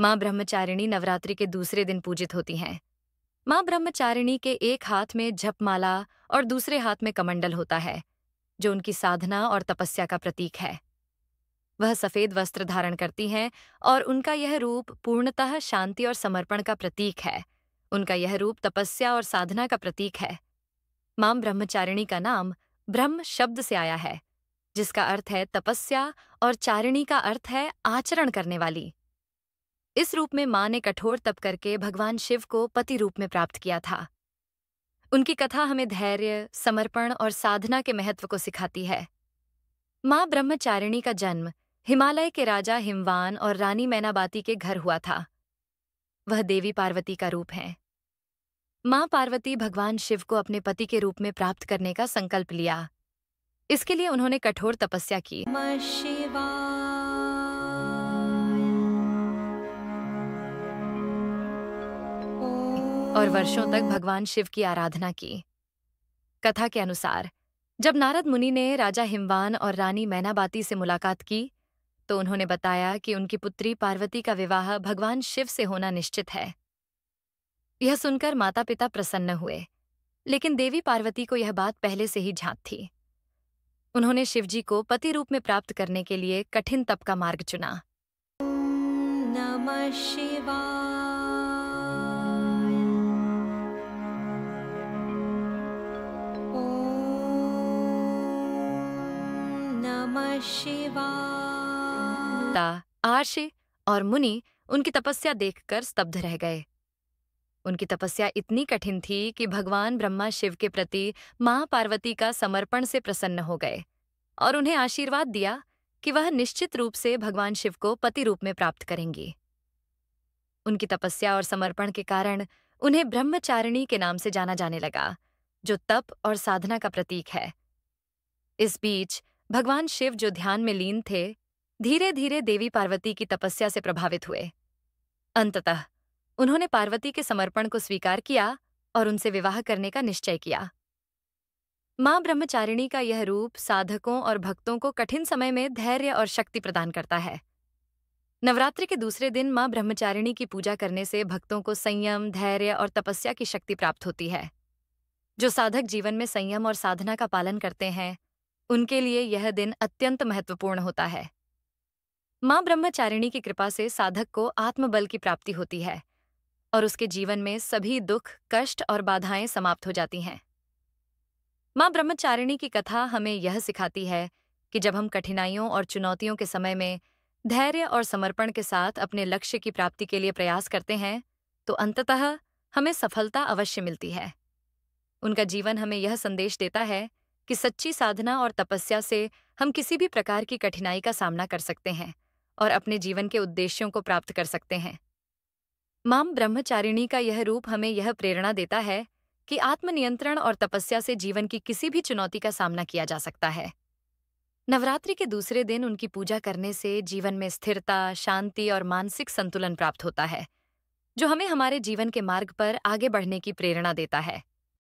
माँ ब्रह्मचारिणी नवरात्रि के दूसरे दिन पूजित होती हैं। माँ ब्रह्मचारिणी के एक हाथ में जपमाला और दूसरे हाथ में कमंडल होता है, जो उनकी साधना और तपस्या का प्रतीक है। वह सफेद वस्त्र धारण करती हैं और उनका यह रूप पूर्णतः शांति और समर्पण का प्रतीक है। उनका यह रूप तपस्या और साधना का प्रतीक है। माँ ब्रह्मचारिणी का नाम ब्रह्म शब्द से आया है, जिसका अर्थ है तपस्या, और चारिणी का अर्थ है आचरण करने वाली। इस रूप में माँ ने कठोर तप करके भगवान शिव को पति रूप में प्राप्त किया था। उनकी कथा हमें धैर्य, समर्पण और साधना के महत्व को सिखाती है। माँ ब्रह्मचारिणी का जन्म हिमालय के राजा हिमवान और रानी मैनाबाती के घर हुआ था। वह देवी पार्वती का रूप हैं। माँ पार्वती भगवान शिव को अपने पति के रूप में प्राप्त करने का संकल्प लिया। इसके लिए उन्होंने कठोर तपस्या की और वर्षों तक भगवान शिव की आराधना की। कथा के अनुसार जब नारद मुनि ने राजा हिमवान और रानी मैनाबाती से मुलाकात की, तो उन्होंने बताया कि उनकी पुत्री पार्वती का विवाह भगवान शिव से होना निश्चित है। यह सुनकर माता पिता प्रसन्न हुए, लेकिन देवी पार्वती को यह बात पहले से ही ज्ञात थी। उन्होंने शिवजी को पति रूप में प्राप्त करने के लिए कठिन तप का मार्ग चुना। नमः शिवाय। आर्षि और मुनि उनकी तपस्या देखकर स्तब्ध रह गए। उनकी तपस्या इतनी कठिन थी कि भगवान ब्रह्मा शिव के प्रति मां पार्वती का समर्पण से प्रसन्न हो गए और उन्हें आशीर्वाद दिया कि वह निश्चित रूप से भगवान शिव को पति रूप में प्राप्त करेंगी। उनकी तपस्या और समर्पण के कारण उन्हें ब्रह्मचारिणी के नाम से जाना जाने लगा, जो तप और साधना का प्रतीक है। इस बीच भगवान शिव, जो ध्यान में लीन थे, धीरे धीरे देवी पार्वती की तपस्या से प्रभावित हुए। अंततः उन्होंने पार्वती के समर्पण को स्वीकार किया और उनसे विवाह करने का निश्चय किया। मां ब्रह्मचारिणी का यह रूप साधकों और भक्तों को कठिन समय में धैर्य और शक्ति प्रदान करता है। नवरात्रि के दूसरे दिन मां ब्रह्मचारिणी की पूजा करने से भक्तों को संयम, धैर्य और तपस्या की शक्ति प्राप्त होती है। जो साधक जीवन में संयम और साधना का पालन करते हैं, उनके लिए यह दिन अत्यंत महत्वपूर्ण होता है। मां ब्रह्मचारिणी की कृपा से साधक को आत्मबल की प्राप्ति होती है और उसके जीवन में सभी दुख, कष्ट और बाधाएं समाप्त हो जाती हैं। मां ब्रह्मचारिणी की कथा हमें यह सिखाती है कि जब हम कठिनाइयों और चुनौतियों के समय में धैर्य और समर्पण के साथ अपने लक्ष्य की प्राप्ति के लिए प्रयास करते हैं, तो अंततः हमें सफलता अवश्य मिलती है। उनका जीवन हमें यह संदेश देता है कि सच्ची साधना और तपस्या से हम किसी भी प्रकार की कठिनाई का सामना कर सकते हैं और अपने जीवन के उद्देश्यों को प्राप्त कर सकते हैं। मां ब्रह्मचारिणी का यह रूप हमें यह प्रेरणा देता है कि आत्मनियंत्रण और तपस्या से जीवन की किसी भी चुनौती का सामना किया जा सकता है। नवरात्रि के दूसरे दिन उनकी पूजा करने से जीवन में स्थिरता, शांति और मानसिक संतुलन प्राप्त होता है, जो हमें हमारे जीवन के मार्ग पर आगे बढ़ने की प्रेरणा देता है।